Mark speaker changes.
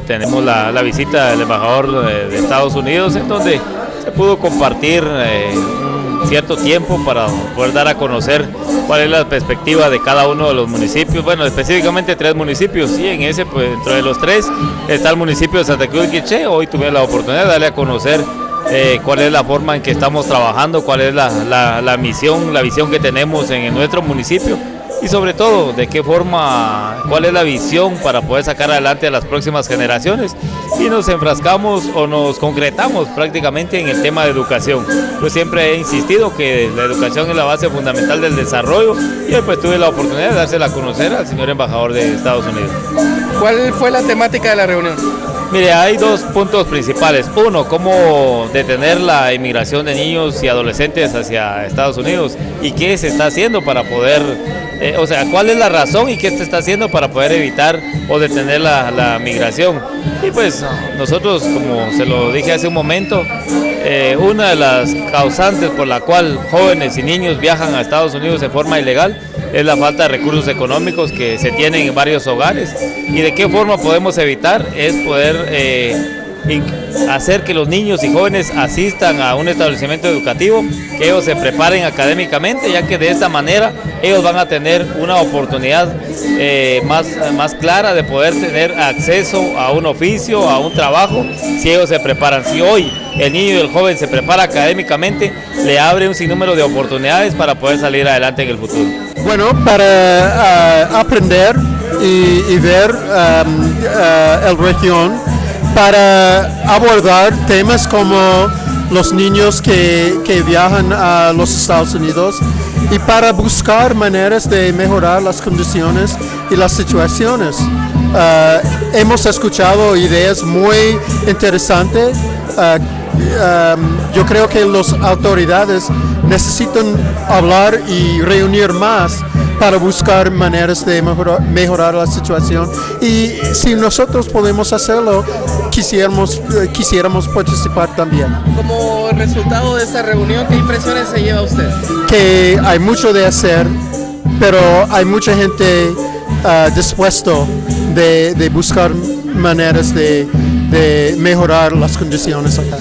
Speaker 1: Tenemos la visita del embajador de Estados Unidos, en donde se pudo compartir un cierto tiempo para poder dar a conocer cuál es la perspectiva de cada uno de los municipios, bueno, específicamente 3 municipios, y en ese, pues dentro de los 3 está el municipio de Santa Cruz de Quiché. Hoy tuve la oportunidad de darle a conocer cuál es la forma en que estamos trabajando, cuál es la misión, la visión que tenemos en nuestro municipio, y sobre todo de qué forma, cuál es la visión para poder sacar adelante a las próximas generaciones. Y nos enfrascamos o nos concretamos prácticamente en el tema de educación. Yo siempre he insistido que la educación es la base fundamental del desarrollo, y hoy pues tuve la oportunidad de dársela a conocer al señor embajador de Estados Unidos.
Speaker 2: ¿Cuál fue la temática de la reunión?
Speaker 1: Mire, hay 2 puntos principales. Uno, cómo detener la inmigración de niños y adolescentes hacia Estados Unidos, y qué se está haciendo para poder, o sea, cuál es la razón y qué se está haciendo para poder evitar o detener la migración. Y pues nosotros, como se lo dije hace un momento, una de las causantes por la cual jóvenes y niños viajan a Estados Unidos de forma ilegal es la falta de recursos económicos que se tienen en varios hogares. ¿Y de qué forma podemos evitar? Es poder hacer que los niños y jóvenes asistan a un establecimiento educativo, que ellos se preparen académicamente, ya que de esta manera ellos van a tener una oportunidad más clara de poder tener acceso a un oficio, a un trabajo, si ellos se preparan. Si hoy el niño y el joven se prepara académicamente, le abre un sinnúmero de oportunidades para poder salir adelante en el futuro.
Speaker 3: Bueno, para aprender y ver el región, para abordar temas como los niños que viajan a los Estados Unidos, y para buscar maneras de mejorar las condiciones y las situaciones. Hemos escuchado ideas muy interesantes. Yo creo que las autoridades necesitan hablar y reunir más para buscar maneras de mejorar la situación, y si nosotros podemos hacerlo, quisiéramos participar también.
Speaker 2: Como resultado de esta reunión, ¿qué impresiones se lleva usted?
Speaker 3: Que hay mucho de hacer, pero hay mucha gente dispuesto de buscar maneras de mejorar las condiciones acá.